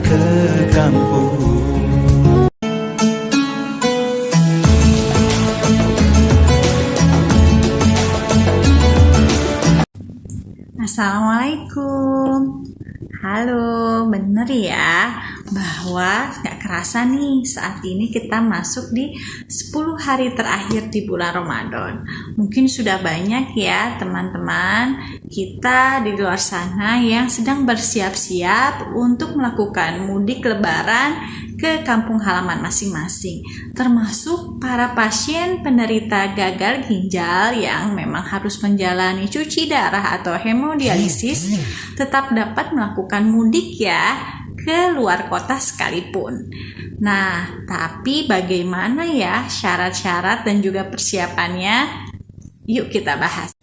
ke kampung. Assalamualaikum. Halo, bener ya bahwa gak kerasa nih saat ini kita masuk di 10 hari terakhir di bulan Ramadan. Mungkin sudah banyak ya teman-teman kita di luar sana yang sedang bersiap-siap untuk melakukan mudik lebaran ke kampung halaman masing-masing, termasuk para pasien penderita gagal ginjal yang memang harus menjalani cuci darah atau hemodialisis tetap dapat melakukan mudik ya ke luar kota sekalipun. Nah, tapi bagaimana ya syarat-syarat dan juga persiapannya? Yuk kita bahas.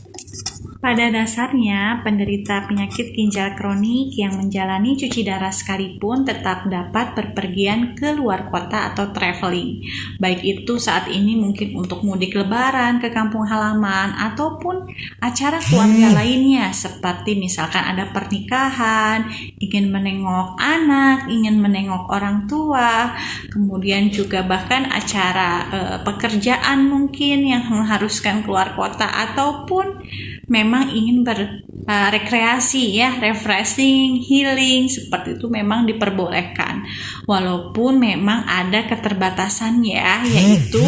Pada dasarnya, penderita penyakit ginjal kronik yang menjalani cuci darah sekalipun tetap dapat berpergian ke luar kota atau traveling. Baik itu saat ini mungkin untuk mudik lebaran ke kampung halaman ataupun acara keluarga lainnya seperti misalkan ada pernikahan, ingin menengok anak, ingin menengok orang tua, kemudian juga bahkan acara pekerjaan mungkin yang mengharuskan keluar kota ataupun memang ingin berrekreasi ya, refreshing, healing, seperti itu memang diperbolehkan. Walaupun memang ada keterbatasan ya, yaitu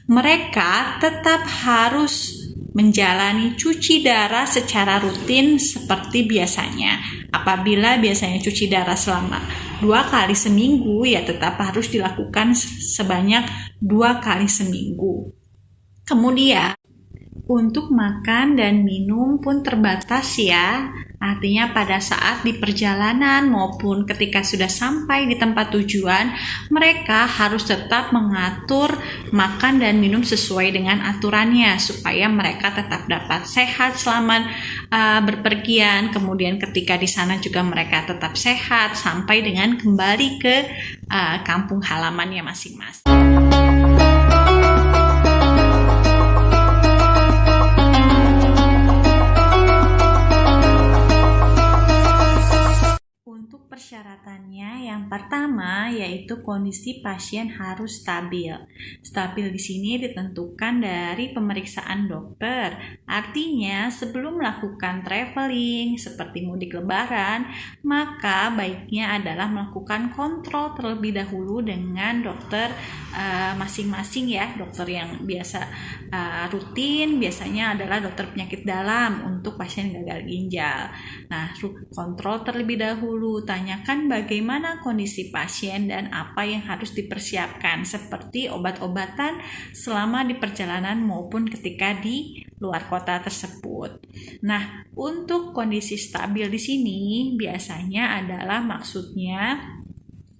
mereka tetap harus menjalani cuci darah secara rutin seperti biasanya. Apabila biasanya cuci darah selama 2 kali seminggu, ya tetap harus dilakukan sebanyak 2 kali seminggu. Kemudian untuk makan dan minum pun terbatas ya. Artinya pada saat di perjalanan maupun ketika sudah sampai di tempat tujuan, mereka harus tetap mengatur makan dan minum sesuai dengan aturannya supaya mereka tetap dapat sehat selama berpergian. Kemudian ketika di sana juga mereka tetap sehat sampai dengan kembali ke kampung halamannya masing-masing. Persyaratannya yang pertama yaitu kondisi pasien harus stabil. Stabil di sini ditentukan dari pemeriksaan dokter. Artinya sebelum melakukan traveling seperti mudik lebaran, maka baiknya adalah melakukan kontrol terlebih dahulu dengan dokter masing-masing ya. Dokter yang biasa rutin biasanya adalah dokter penyakit dalam untuk pasien gagal ginjal. Nah, kontrol terlebih dahulu, tanyakan bagaimana kondisi pasien dan apa yang harus dipersiapkan seperti obat-obatan selama di perjalanan maupun ketika di luar kota tersebut. Nah, untuk kondisi stabil di sini biasanya adalah maksudnya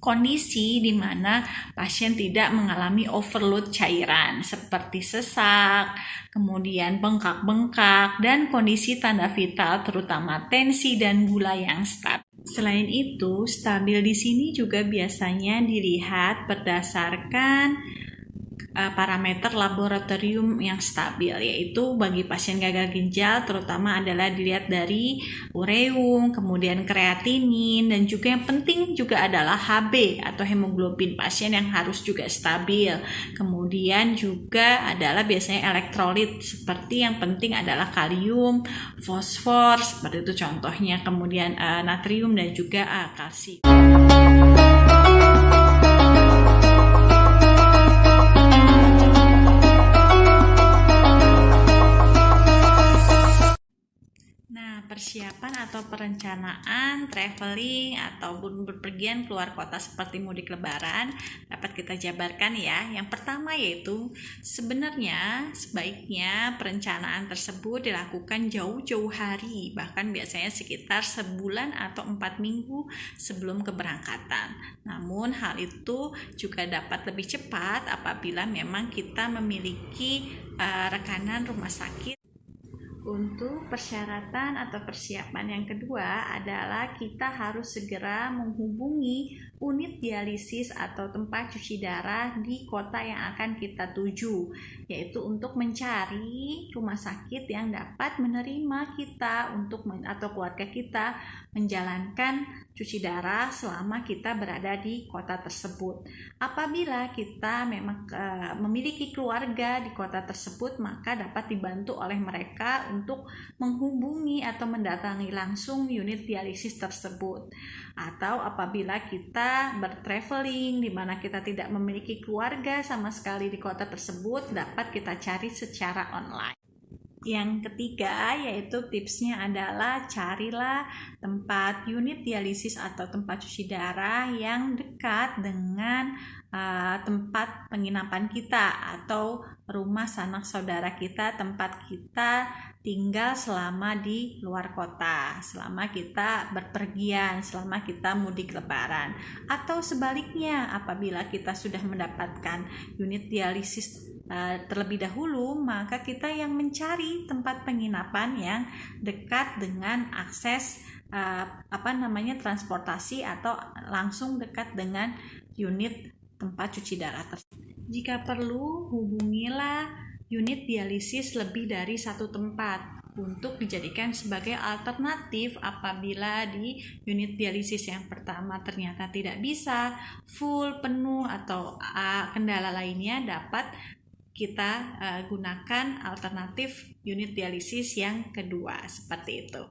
kondisi di mana pasien tidak mengalami overload cairan seperti sesak, kemudian bengkak-bengkak, dan kondisi tanda vital terutama tensi dan gula yang stabil. Selain itu, stabil di sini juga biasanya dilihat berdasarkan parameter laboratorium yang stabil, yaitu bagi pasien gagal ginjal terutama adalah dilihat dari ureum, kemudian kreatinin, dan juga yang penting juga adalah HB atau hemoglobin pasien yang harus juga stabil. Kemudian juga adalah biasanya elektrolit, seperti yang penting adalah kalium, fosfor, seperti itu contohnya, kemudian natrium dan juga kalsium. Persiapan atau perencanaan traveling ataupun berpergian keluar kota seperti mudik lebaran dapat kita jabarkan ya. Yang pertama yaitu sebenarnya sebaiknya perencanaan tersebut dilakukan jauh-jauh hari, bahkan biasanya sekitar sebulan atau 4 minggu sebelum keberangkatan. Namun hal itu juga dapat lebih cepat apabila memang kita memiliki rekanan rumah sakit Untuk persyaratan atau persiapan yang kedua adalah kita harus segera menghubungi unit dialisis atau tempat cuci darah di kota yang akan kita tuju, yaitu untuk mencari rumah sakit yang dapat menerima kita atau keluarga kita menjalankan cuci darah selama kita berada di kota tersebut. Apabila kita memang memiliki keluarga di kota tersebut, maka dapat dibantu oleh mereka untuk menghubungi atau mendatangi langsung unit dialisis tersebut. Atau apabila kita bertraveling di mana kita tidak memiliki keluarga sama sekali di kota tersebut, dapat kita cari secara online. Yang ketiga yaitu tipsnya adalah carilah tempat unit dialisis atau tempat cuci darah yang dekat dengan tempat penginapan kita atau rumah sanak saudara kita, tempat kita tinggal selama di luar kota, selama kita berpergian, selama kita mudik lebaran. Atau sebaliknya, apabila kita sudah mendapatkan unit dialisis terlebih dahulu, maka kita yang mencari tempat penginapan yang dekat dengan akses transportasi atau langsung dekat dengan unit tempat cuci darah tersebut. Jika perlu, hubungilah unit dialisis lebih dari satu tempat untuk dijadikan sebagai alternatif apabila di unit dialisis yang pertama ternyata tidak bisa, full, penuh, atau kendala lainnya, dapat kita gunakan alternatif unit dialisis yang kedua, seperti itu.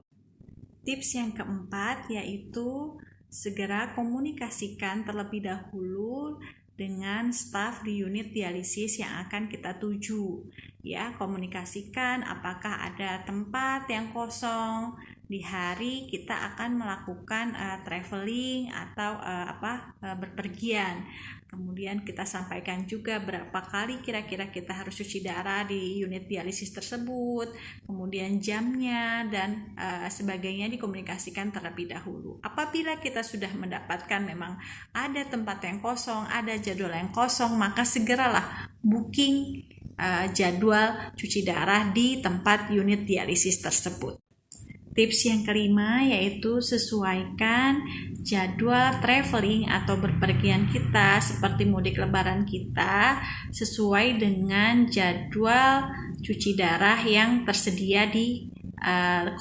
Tips yang keempat yaitu segera komunikasikan terlebih dahulu dengan staf di unit dialisis yang akan kita tuju. Ya, komunikasikan apakah ada tempat yang kosong di hari kita akan melakukan traveling atau berpergian. Kemudian kita sampaikan juga berapa kali kira-kira kita harus cuci darah di unit dialisis tersebut, kemudian jamnya dan sebagainya dikomunikasikan terlebih dahulu. Apabila kita sudah mendapatkan memang ada tempat yang kosong, ada jadwal yang kosong, maka segeralah booking jadwal cuci darah di tempat unit dialisis tersebut. Tips yang kelima yaitu sesuaikan jadwal traveling atau berpergian kita seperti mudik lebaran kita sesuai dengan jadwal cuci darah yang tersedia di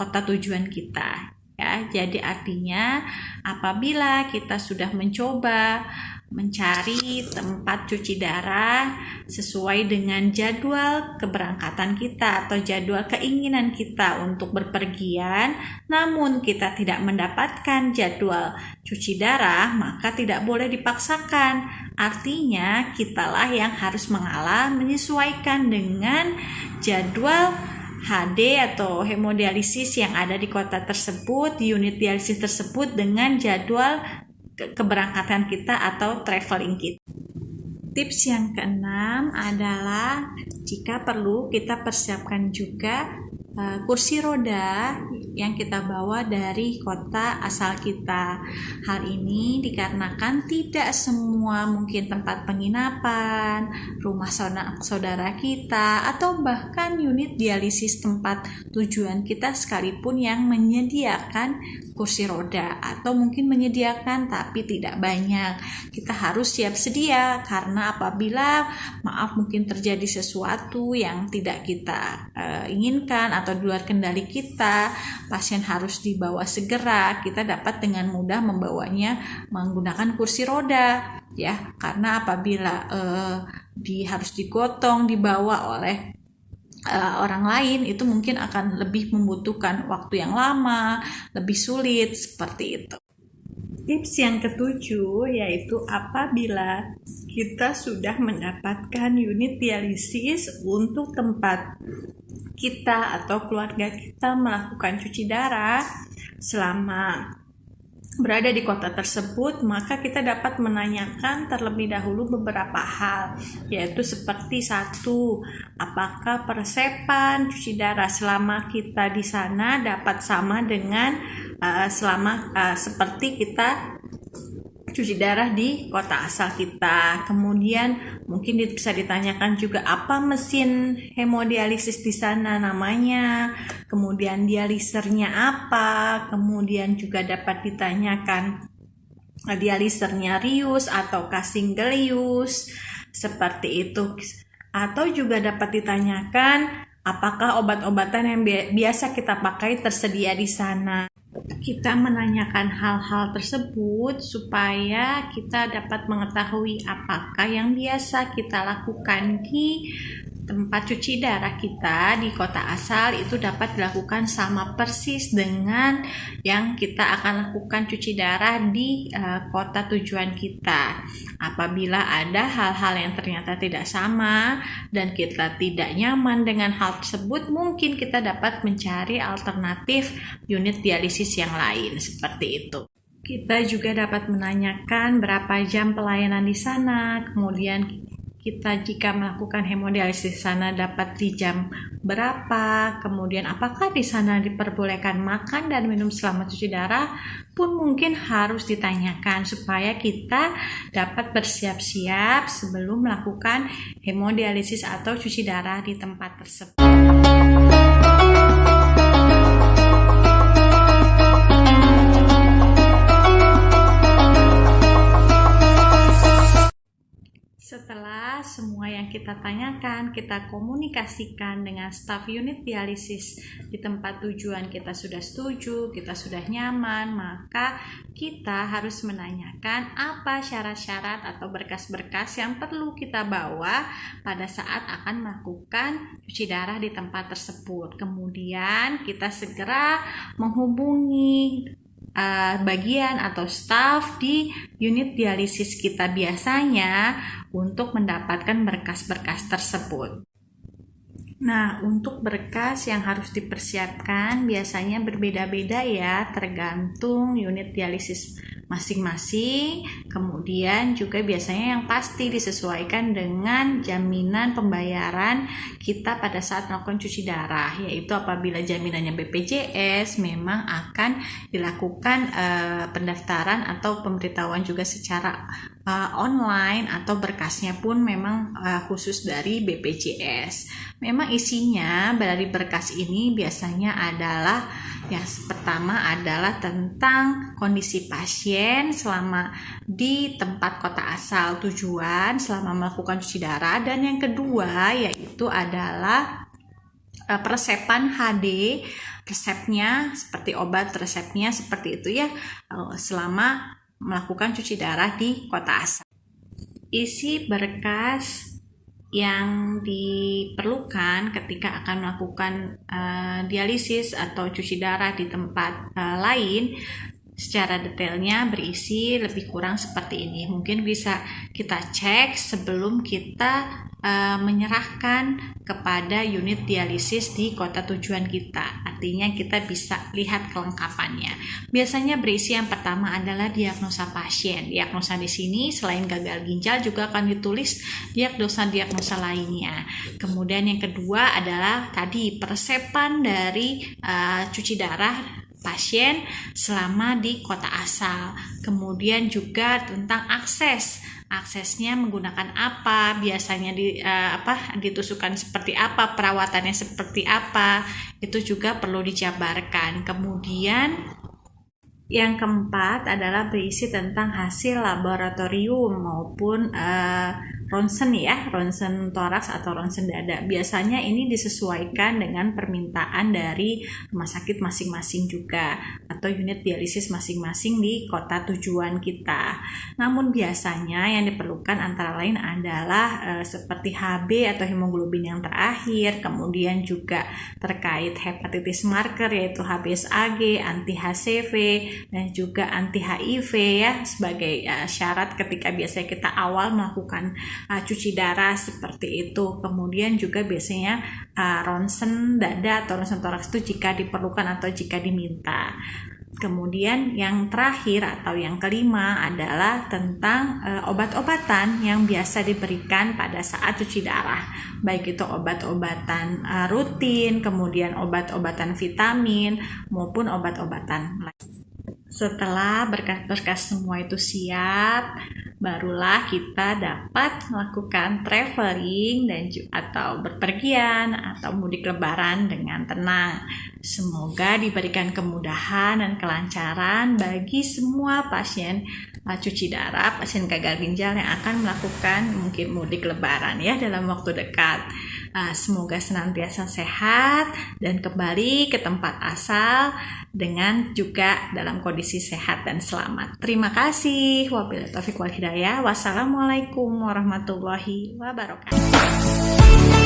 kota tujuan kita. Ya, jadi artinya apabila kita sudah mencoba mencari tempat cuci darah sesuai dengan jadwal keberangkatan kita atau jadwal keinginan kita untuk berpergian, namun kita tidak mendapatkan jadwal cuci darah, maka tidak boleh dipaksakan. Artinya kitalah yang harus mengalah menyesuaikan dengan jadwal HD atau hemodialisis yang ada di kota tersebut, di unit dialisis tersebut dengan jadwal keberangkatan kita atau traveling kita. Tips yang keenam adalah jika perlu kita persiapkan juga kursi roda yang kita bawa dari kota asal kita. Hal ini dikarenakan tidak semua mungkin tempat penginapan, rumah saudara kita, atau bahkan unit dialisis tempat tujuan kita sekalipun yang menyediakan kursi roda atau mungkin menyediakan tapi tidak banyak. Kita harus siap sedia karena apabila mungkin terjadi sesuatu yang tidak kita inginkan atau di luar kendali kita, pasien harus dibawa segera, kita dapat dengan mudah membawanya menggunakan kursi roda, ya, karena apabila harus digotong dibawa oleh orang lain itu mungkin akan lebih membutuhkan waktu yang lama, lebih sulit, seperti itu. Tips yang ketujuh yaitu apabila kita sudah mendapatkan unit dialisis untuk tempat kita atau keluarga kita melakukan cuci darah selama berada di kota tersebut, maka kita dapat menanyakan terlebih dahulu beberapa hal, yaitu seperti 1, apakah persepan cuci darah selama kita di sana dapat sama dengan seperti kita cuci darah di kota asal kita. Kemudian mungkin bisa ditanyakan juga apa mesin hemodialisis di sana namanya, kemudian dialisernya apa, kemudian juga dapat ditanyakan dialisernya Rius atau Single-use, seperti itu. Atau juga dapat ditanyakan apakah obat-obatan yang biasa kita pakai tersedia di sana. Kita menanyakan hal-hal tersebut supaya kita dapat mengetahui apakah yang biasa kita lakukan di tempat cuci darah kita di kota asal itu dapat dilakukan sama persis dengan yang kita akan lakukan cuci darah di kota tujuan kita. Apabila ada hal-hal yang ternyata tidak sama dan kita tidak nyaman dengan hal tersebut, mungkin kita dapat mencari alternatif unit dialisis yang lain, seperti itu. Kita juga dapat menanyakan berapa jam pelayanan di sana, kemudian kita jika melakukan hemodialisis di sana dapat di jam berapa, kemudian apakah di sana diperbolehkan makan dan minum selama cuci darah pun mungkin harus ditanyakan supaya kita dapat bersiap-siap sebelum melakukan hemodialisis atau cuci darah di tempat tersebut. Setelah semua yang kita tanyakan, kita komunikasikan dengan staf unit dialisis di tempat tujuan, kita sudah setuju, kita sudah nyaman, maka kita harus menanyakan apa syarat-syarat atau berkas-berkas yang perlu kita bawa pada saat akan melakukan cuci darah di tempat tersebut. Kemudian kita segera menghubungi bagian atau staf di unit dialisis kita biasanya untuk mendapatkan berkas-berkas tersebut. Nah, untuk berkas yang harus dipersiapkan biasanya berbeda-beda ya, tergantung unit dialisis masing-masing. Kemudian juga biasanya yang pasti disesuaikan dengan jaminan pembayaran kita pada saat melakukan cuci darah, yaitu apabila jaminannya BPJS memang akan dilakukan pendaftaran atau pemberitahuan juga secara online, atau berkasnya pun memang khusus dari BPJS. Memang isinya dari berkas ini biasanya adalah yang pertama adalah tentang kondisi pasien selama di tempat kota asal tujuan selama melakukan cuci darah, dan yang kedua yaitu adalah peresepan HD, resepnya seperti obat, resepnya seperti itu ya, selama melakukan cuci darah di kota asal. Isi berkas yang diperlukan ketika akan melakukan dialisis atau cuci darah di tempat lain secara detailnya berisi lebih kurang seperti ini. Mungkin bisa kita cek sebelum kita menyerahkan kepada unit dialisis di kota tujuan kita. Artinya kita bisa lihat kelengkapannya. Biasanya berisi yang pertama adalah diagnosa pasien. Diagnosa di sini selain gagal ginjal juga akan ditulis diagnosa lainnya. Kemudian yang kedua adalah tadi peresepan dari cuci darah pasien selama di kota asal. Kemudian juga tentang aksesnya menggunakan apa, biasanya ditusukkan seperti apa, perawatannya seperti apa, itu juga perlu dijabarkan. Kemudian yang keempat adalah berisi tentang hasil laboratorium maupun ronsen ya, ronsen toraks atau ronsen dada. Biasanya ini disesuaikan dengan permintaan dari rumah sakit masing-masing juga atau unit dialisis masing-masing di kota tujuan kita. Namun biasanya yang diperlukan antara lain adalah seperti HB atau hemoglobin yang terakhir, kemudian juga terkait hepatitis marker yaitu HBsAg, anti HCV, dan juga anti HIV ya sebagai syarat ketika biasanya kita awal melakukan cuci darah seperti itu. Kemudian juga biasanya ronsen dada atau ronsen toraks itu jika diperlukan atau jika diminta. Kemudian yang terakhir atau yang kelima adalah tentang obat-obatan yang biasa diberikan pada saat cuci darah, baik itu obat-obatan rutin, kemudian obat-obatan vitamin maupun obat-obatan lain. Setelah berkas-berkas semua itu siap, barulah kita dapat melakukan traveling atau berpergian atau mudik lebaran dengan tenang. Semoga diberikan kemudahan dan kelancaran bagi semua pasien cuci darah, pasien gagal ginjal yang akan melakukan mungkin mudik lebaran ya dalam waktu dekat. Semoga senantiasa sehat dan kembali ke tempat asal dengan juga dalam kondisi sehat dan selamat. Terima kasih. Wabillahi taufiq wal hidayah. Wassalamualaikum warahmatullahi wabarakatuh.